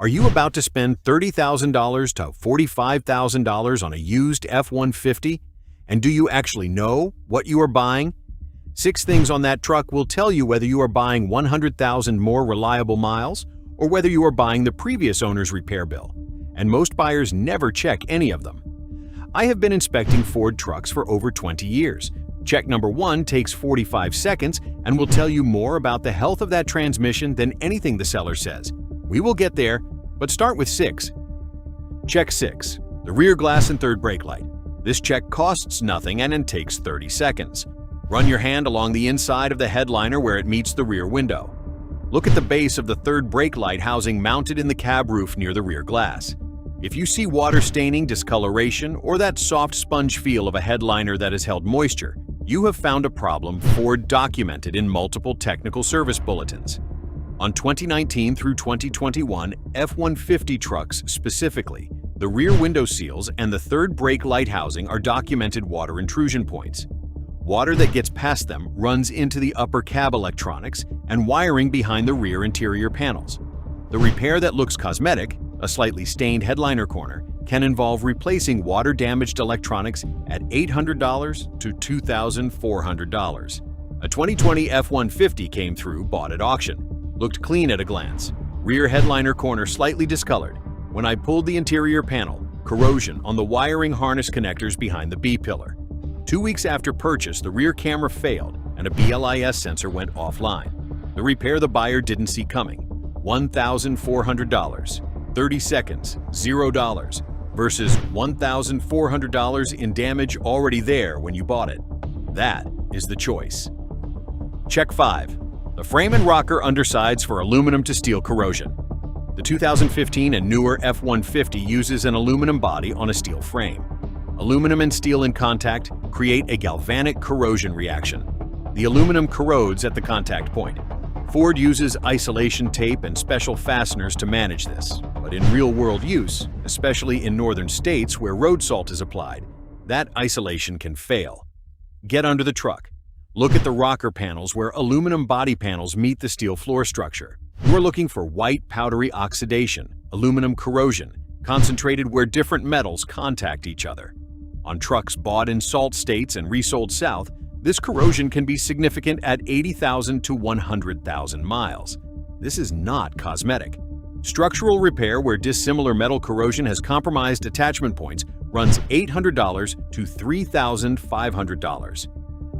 Are you about to spend $30,000 to $45,000 on a used F-150? And do you actually know what you are buying? 6 things on that truck will tell you whether you are buying 100,000 more reliable miles or whether you are buying the previous owner's repair bill. And most buyers never check any of them. I have been inspecting Ford trucks for over 20 years. Check number 1 takes 45 seconds and will tell you more about the health of that transmission than anything the seller says. We will get there, but start with 6. Check 6. The rear glass and third brake light. This check costs nothing and it takes 30 seconds. Run your hand along the inside of the headliner where it meets the rear window. Look at the base of the third brake light housing mounted in the cab roof near the rear glass. If you see water staining, discoloration, or that soft sponge feel of a headliner that has held moisture, you have found a problem Ford documented in multiple technical service bulletins. On 2019 through 2021 F-150 trucks specifically, the rear window seals and the third brake light housing are documented water intrusion points. Water that gets past them runs into the upper cab electronics and wiring behind the rear interior panels. The repair that looks cosmetic, a slightly stained headliner corner, can involve replacing water-damaged electronics at $800 to $2,400. A 2020 F-150 came through bought at auction. Looked clean at a glance. Rear headliner corner slightly discolored. When I pulled the interior panel, corrosion on the wiring harness connectors behind the B-pillar. 2 weeks after purchase, the rear camera failed and a BLIS sensor went offline. The repair the buyer didn't see coming. $1,400. 30 seconds, $0 versus $1,400 in damage already there when you bought it. That is the choice. Check 5. The frame and rocker undersides for aluminum to steel corrosion. The 2015 and newer F-150 uses an aluminum body on a steel frame. Aluminum and steel in contact create a galvanic corrosion reaction. The aluminum corrodes at the contact point. Ford uses isolation tape and special fasteners to manage this, but in real-world use, especially in northern states where road salt is applied, that isolation can fail. Get under the truck. Look at the rocker panels where aluminum body panels meet the steel floor structure. You are looking for white powdery oxidation, aluminum corrosion, concentrated where different metals contact each other. On trucks bought in salt states and resold south, this corrosion can be significant at 80,000 to 100,000 miles. This is not cosmetic. Structural repair where dissimilar metal corrosion has compromised attachment points runs $800 to $3,500.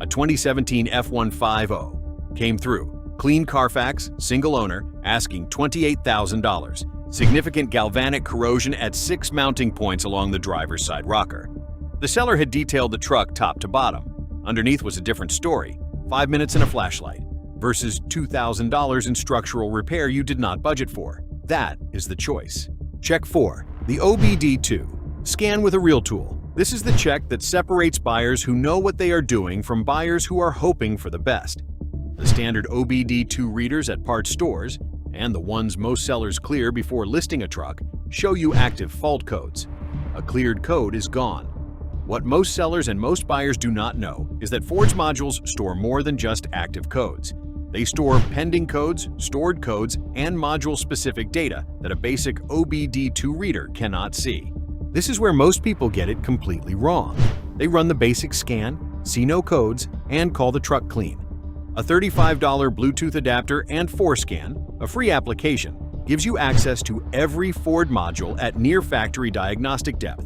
A 2017 F-150 came through. Clean Carfax, single owner, asking $28,000. Significant galvanic corrosion at 6 mounting points along the driver's side rocker. The seller had detailed the truck top to bottom. Underneath was a different story. 5 minutes and a flashlight versus $2,000 in structural repair you did not budget for. That is the choice. Check 4. The OBD2. Scan with a real tool. This is the check that separates buyers who know what they are doing from buyers who are hoping for the best. The standard OBD2 readers at parts stores, and the ones most sellers clear before listing a truck, show you active fault codes. A cleared code is gone. What most sellers and most buyers do not know is that Ford's modules store more than just active codes. They store pending codes, stored codes, and module-specific data that a basic OBD2 reader cannot see. This is where most people get it completely wrong. They run the basic scan, see no codes, and call the truck clean. A $35 Bluetooth adapter and ForScan, a free application, gives you access to every Ford module at near-factory diagnostic depth.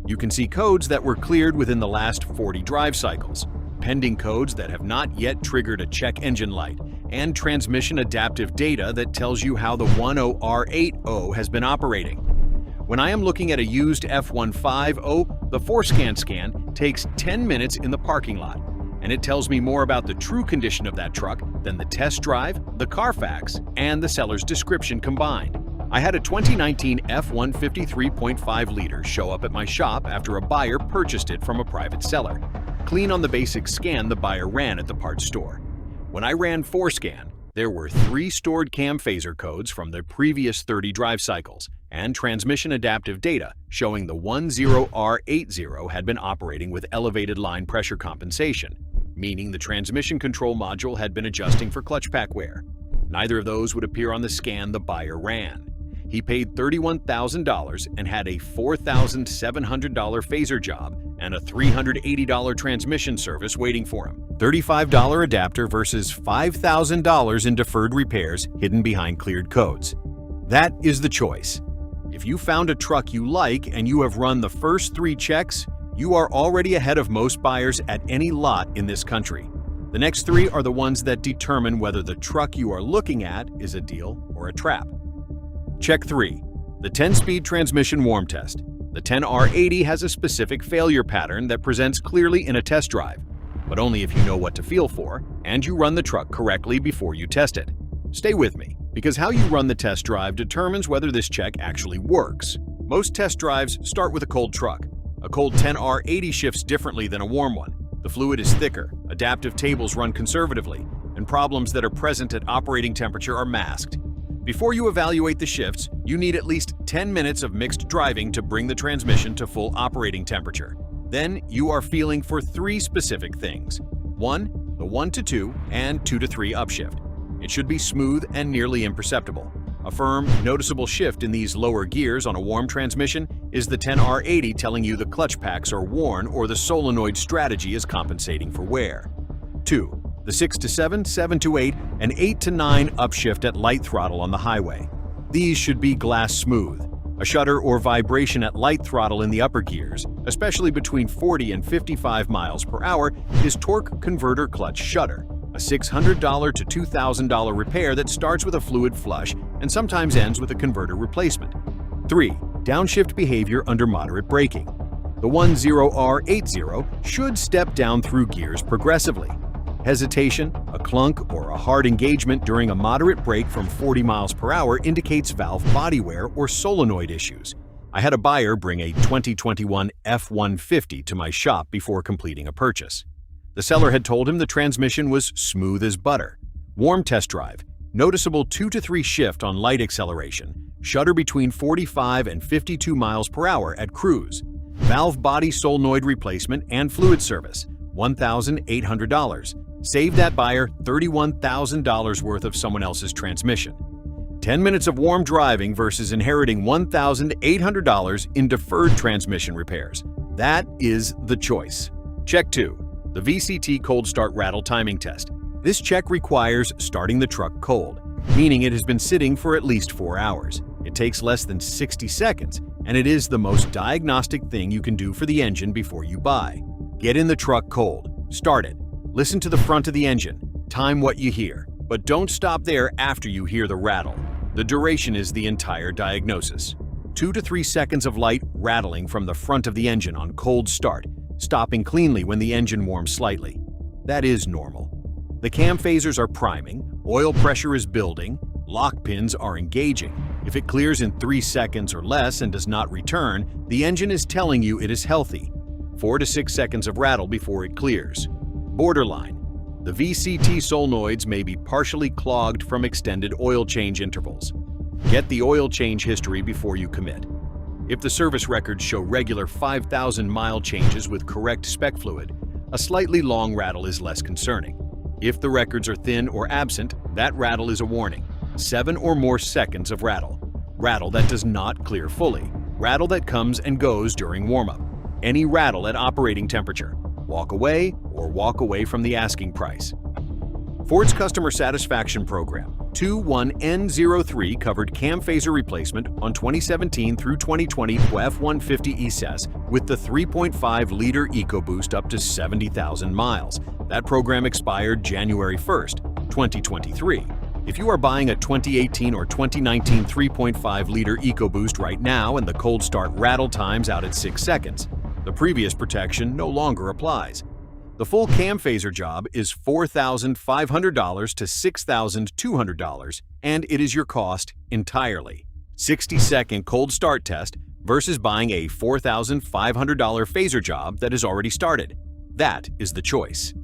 You can see codes that were cleared within the last 40 drive cycles, pending codes that have not yet triggered a check engine light, and transmission adaptive data that tells you how the 10R80 has been operating. When I am looking at a used F-150, the ForScan scan takes 10 minutes in the parking lot, and it tells me more about the true condition of that truck than the test drive, the Carfax, and the seller's description combined. I had a 2019 F-150 3.5 liter show up at my shop after a buyer purchased it from a private seller. Clean on the basic scan the buyer ran at the parts store. When I ran ForScan, there were 3 stored cam phaser codes from the previous 30 drive cycles and transmission adaptive data showing the 10R80 had been operating with elevated line pressure compensation, meaning the transmission control module had been adjusting for clutch pack wear. Neither of those would appear on the scan the buyer ran. He paid $31,000 and had a $4,700 phaser job and a $380 transmission service waiting for him. $35 adapter versus $5,000 in deferred repairs hidden behind cleared codes. That is the choice. If you found a truck you like and you have run the first 3 checks, you are already ahead of most buyers at any lot in this country. The next 3 are the ones that determine whether the truck you are looking at is a deal or a trap. Check 3. The 10-speed transmission warm test. The 10R80 has a specific failure pattern that presents clearly in a test drive, but only if you know what to feel for and you run the truck correctly before you test it. Stay with me, because how you run the test drive determines whether this check actually works. Most test drives start with a cold truck. A cold 10R80 shifts differently than a warm one. The fluid is thicker, adaptive tables run conservatively, and problems that are present at operating temperature are masked. Before you evaluate the shifts, you need at least 10 minutes of mixed driving to bring the transmission to full operating temperature. Then you are feeling for 3 specific things. 1, the 1 to 2 and 2 to 3 upshift. It should be smooth and nearly imperceptible. A firm, noticeable shift in these lower gears on a warm transmission is the 10R80 telling you the clutch packs are worn or the solenoid strategy is compensating for wear. 2. The 6 to 7, 7 to 8, and 8 to 9 upshift at light throttle on the highway. These should be glass smooth. A shudder or vibration at light throttle in the upper gears, especially between 40 and 55 miles per hour, is torque converter clutch shudder, a $600 to $2,000 repair that starts with a fluid flush and sometimes ends with a converter replacement. 3. Downshift behavior under moderate braking. The 10R80 should step down through gears progressively. Hesitation, a clunk, or a hard engagement during a moderate brake from 40 miles per hour indicates valve body wear or solenoid issues. I had a buyer bring a 2021 F-150 to my shop before completing a purchase. The seller had told him the transmission was smooth as butter. Warm test drive, noticeable 2 to 3 shift on light acceleration, shudder between 45 and 52 miles per hour at cruise, valve body solenoid replacement and fluid service, $1,800. Save that buyer $31,000 worth of someone else's transmission. 10 minutes of warm driving versus inheriting $1,800 in deferred transmission repairs. That is the choice. Check 2. The VCT cold start rattle timing test. This check requires starting the truck cold, meaning it has been sitting for at least 4 hours. It takes less than 60 seconds, and it is the most diagnostic thing you can do for the engine before you buy. Get in the truck cold, start it, listen to the front of the engine, time what you hear, but don't stop there after you hear the rattle. The duration is the entire diagnosis. 2 to 3 seconds of light rattling from the front of the engine on cold start, stopping cleanly when the engine warms slightly. That is normal. The cam phasers are priming, oil pressure is building, lock pins are engaging. If it clears in 3 seconds or less and does not return, the engine is telling you it is healthy. 4 to 6 seconds of rattle before it clears. Borderline. The VCT solenoids may be partially clogged from extended oil change intervals. Get the oil change history before you commit. If the service records show regular 5,000-mile changes with correct spec fluid, a slightly long rattle is less concerning. If the records are thin or absent, that rattle is a warning. 7 or more seconds of rattle. Rattle that does not clear fully. Rattle that comes and goes during warm-up. Any rattle at operating temperature. Walk away or walk away from the asking price. Ford's Customer Satisfaction Program 21N03 covered cam phaser replacement on 2017 through 2020 F-150 ESS with the 3.5-liter EcoBoost up to 70,000 miles. That program expired January 1st, 2023. If you are buying a 2018 or 2019 3.5-liter EcoBoost right now and the cold start rattle time's out at 6 seconds, the previous protection no longer applies. The full cam phaser job is $4,500 to $6,200, and it is your cost entirely. 60-second cold start test versus buying a $4,500 phaser job that is already started. That is the choice.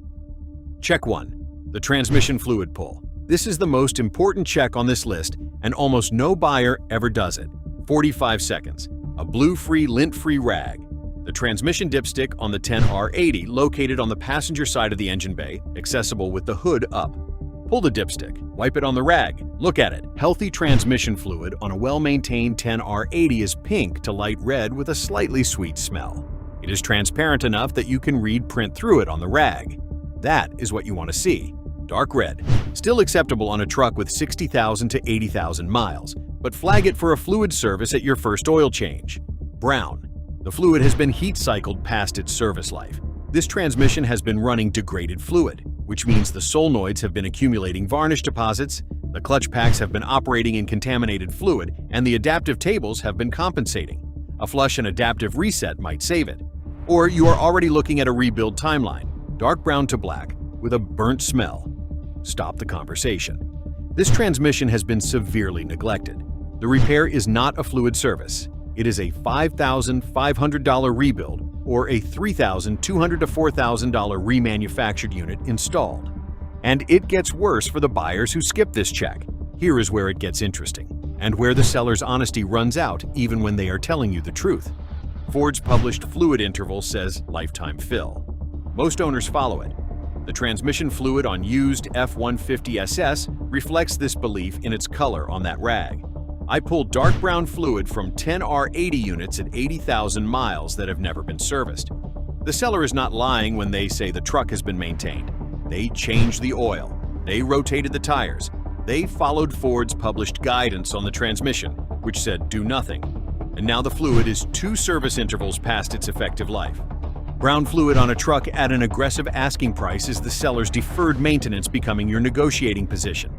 Check 1. The transmission fluid pull. This is the most important check on this list, and almost no buyer ever does it. 45 seconds. A blue-free, lint-free rag. The transmission dipstick on the 10R80 located on the passenger side of the engine bay, accessible with the hood up. Pull the dipstick, wipe it on the rag, look at it. Healthy transmission fluid on a well-maintained 10R80 is pink to light red with a slightly sweet smell. It is transparent enough that you can read print through it on the rag. That is what you want to see. Dark red. Still acceptable on a truck with 60,000 to 80,000 miles, but flag it for a fluid service at your first oil change. Brown. The fluid has been heat cycled past its service life. This transmission has been running degraded fluid, which means the solenoids have been accumulating varnish deposits, the clutch packs have been operating in contaminated fluid, and the adaptive tables have been compensating. A flush and adaptive reset might save it. Or you are already looking at a rebuild timeline, dark brown to black, with a burnt smell. Stop the conversation. This transmission has been severely neglected. The repair is not a fluid service. It is a $5,500 rebuild or a $3,200 to $4,000 remanufactured unit installed. And it gets worse for the buyers who skip this check. Here is where it gets interesting, and where the seller's honesty runs out even when they are telling you the truth. Ford's published fluid interval says lifetime fill. Most owners follow it. The transmission fluid on used F-150 SS reflects this belief in its color on that rag. I pulled dark brown fluid from 10R80 units at 80,000 miles that have never been serviced. The seller is not lying when they say the truck has been maintained. They changed the oil. They rotated the tires. They followed Ford's published guidance on the transmission, which said do nothing. And now the fluid is 2 service intervals past its effective life. Brown fluid on a truck at an aggressive asking price is the seller's deferred maintenance becoming your negotiating position.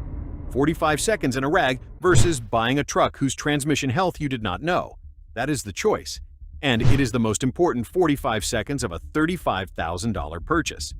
45 seconds in a rag versus buying a truck whose transmission health you did not know. That is the choice. And it is the most important 45 seconds of a $35,000 purchase.